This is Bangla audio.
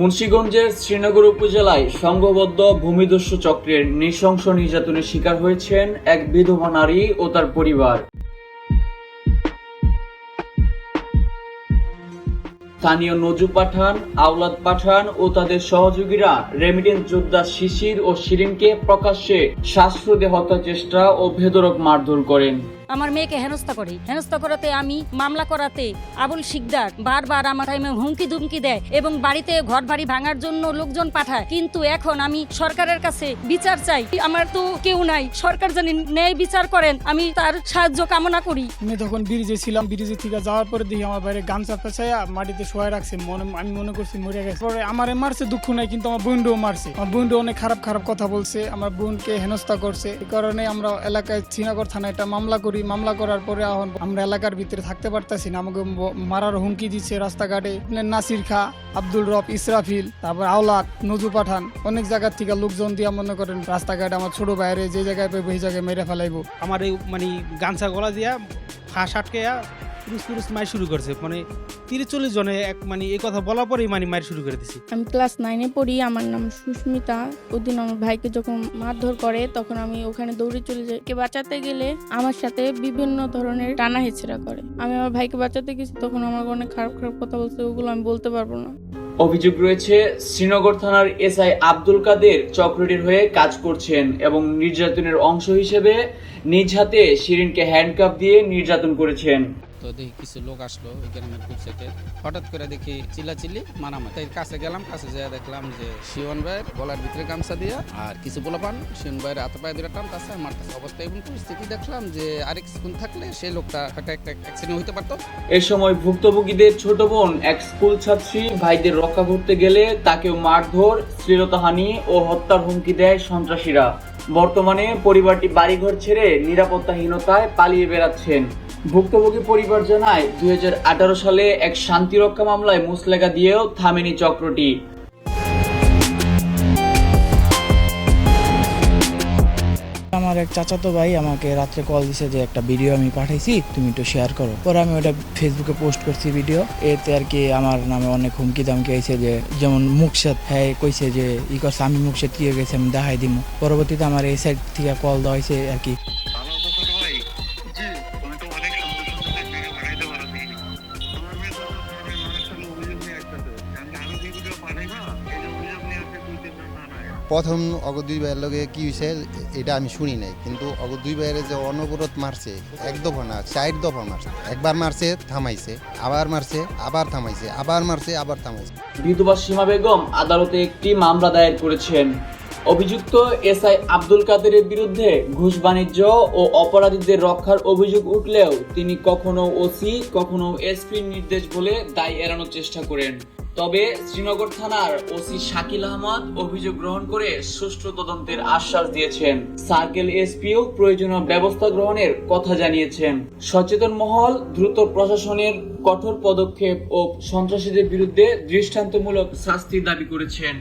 মুন্সিগঞ্জের শ্রীনগর উপজেলায় সংঘবদ্ধ ভূমিদস্যু চক্রের নৃশংস নির্যাতনের শিকার হয়েছেন এক বিধবা নারী ও তার পরিবার। স্থানীয় নজু পাঠান, আওলাদ পাঠান ও তাদের সহযোগীরা রেমিটেন্স যোদ্ধা শিশির ও শিরিনকে প্রকাশ্যে শ্বাসরোধে হত্যা চেষ্টা ও বেধড়ক মারধর করেন। আমার মেয়েকে হেনস্থা করাতে আমি মামলা করাতে আবুল শিকদার বারবার আমার হুমকি দুমকি দেয় এবং বাড়িতে ঘর বাড়ি ভাঙার জন্য লোকজন পাঠায়। কিন্তু এখন আমি সরকারের কাছে বিচার চাই। আমার তো কেউ নাই, সরকার জানি ন্যায় বিচার করেন, আমি তার সাহায্য কামনা করি। আমি তখন ব্রিজে ছিলাম, ব্রিজে থেকে যাওয়ার পরে দেখি আমার বাইরে গামছা পেঁচাইয়া মাটিতে শোয়া রাখছে। আমি মনে করছি মরে গেছে। পরে আমারে মারছে, দুঃখ নাই, কিন্তু আমার বোনকেও মারছে। আমার বোনকে অনেক খারাপ খারাপ কথা বলছে, আমার বোনকে হেনস্থা করছে। এই কারণে আমরা এলাকায় শ্রীনগর থানায় একটা মামলা করি। মামলা করার পরে এখন আমরা এলাকার ভিতরে থাকতে পারতেছি না, আমাকে মারার হুমকি দিচ্ছে রাস্তাঘাটে। নাসির খা, আব্দুল রব, ইসরাফিল, তারপর আওলাদ, নজু পাঠান, অনেক জায়গার থেকে লোকজন দিয়ে মনে করেন রাস্তাঘাটে আমার ছোট বাইরে যে জায়গায় পাইব সেই জায়গায় মেরে ফেলাইবো। আমার এই গামছা গলা দিয়া ফাঁস আটকে পুরুষ মার শুরু করছে। 30-40 জনে এই কথা বলার পরেই মার শুরু করে দিছি। আমি ক্লাস 9-এ পড়ি, আমার নাম সুস্মিতা। ওদিন আমার ভাইকে যখন মারধর করে তখন আমি ওখানে দৌড়ে চলে যাই। কে বাঁচাতে গেলে আমার সাথে বিভিন্ন ধরনের টানা হেঁচড়া করে। আমি আমার ভাইকে বাঁচাতে গেছি, তখন আমার অনেক খারাপ খারাপ কথা বলছে, ওগুলো আমি বলতে পারবো না। অভিযোগ রয়েছে শ্রীনগর থানার এসআই আব্দুল কাদের চক্রটির হয়ে কাজ করছেন এবং নির্যাতনের অংশ হিসেবে নিজ হাতে শিরিনকে হ্যান্ডকাফ দিয়ে নির্যাতন করেছেন। তো দেখি কিছু লোক আসলো ওই গ্রামের গ্রুপ সেটে, হঠাৎ করে দেখি চিল্লাচিল্লি মারামারি। তাই কাছে গেলাম, কাছে যেয়ে দেখলাম যে শিওন ভাইয়ের গলার ভিতরে গামছা দিয়া আর কিছু পোলাপান শিওন ভাইয়ের হাতে পায়ে দুটো টানতেছে, মারতেছে। অবস্থা এমন পরিস্থিতি দেখলাম যে আরেক স্কুল থাকলে সেই লোকটা একটা অ্যাক্সিডেন্ট হইতে পারতো। এ সময় ভুক্তভোগীদের ছোট বোন এক স্কুল ছাত্রী ভাইদের রক্ষা করতে গেলে তাকেও মারধর, শ্লীলতাহানি ও হত্যার হুমকি দেয় সন্ত্রাসীরা। বর্তমানে পরিবারটি বাড়িঘর ছেড়ে নিরাপত্তাহীনতায় পালিয়ে বেড়াচ্ছেন। ভুক্তভোগী পরিবার জানায় 2018 সালে এক শান্তিরক্ষা মামলায় মুচলেকা দিয়েও থামেনি চক্রটি। আমার এক চাচাতো ভাই আমাকে রাত্রে কল দিছে যে একটা ভিডিও আমি পাঠাইছি, তুমি একটু শেয়ার করো। পরে আমি ওটা ফেসবুকে পোস্ট করছি ভিডিও। এতে আর কি আমার নামে অনেক হুমকি দামকি আইছে, যে যেমন মুখসাদ হ্যাঁ কইছে যে ই করছে, আমি মুখসাদ কি গেছে আমি দেখাই দিব। পরবর্তীতে আমার এই সাইড থেকে কল দেওয়া হয়েছে আর কি। প্রথম অগ 2 ভাইয়ের লগে কি হয়েছে এটা আমি শুনি নাই, কিন্তু অগ 2 ভাইয়ের যে অনবরত মারছে, এক দফা না 4 দফা মারছে। একবার মারছে, থামাইছে, আবার মারছে, আবার থামাইছে, আবার মারছে, আবার থামাইছে। বিধবা সীমা বেগম আদালতে একটি মামলা দায়ের করেছেন। অভিযুক্ত এসআই আব্দুল কাদেরের বিরুদ্ধে ঘুষ বাণিজ্য ও অপরাধীদের রক্ষার অভিযোগ উঠলেও তিনি কখনো ওসি কখনো এসপির নির্দেশ বলে দায় এড়ানোর চেষ্টা করেন। তবে শ্রীনগর থানার ওসি শাকিল আহমদ অভিযোগ গ্রহণ করে সুষ্ঠু তদন্তের আশ্বাস দিয়েছেন। সার্কেল এসপিও প্রয়োজনীয় ব্যবস্থা গ্রহণের কথা জানিয়েছেন। সচেতন মহল দ্রুত প্রশাসনের কঠোর পদক্ষেপ ও সন্ত্রাসীদের বিরুদ্ধে দৃষ্টান্তমূলক শাস্তির দাবি করেছেন।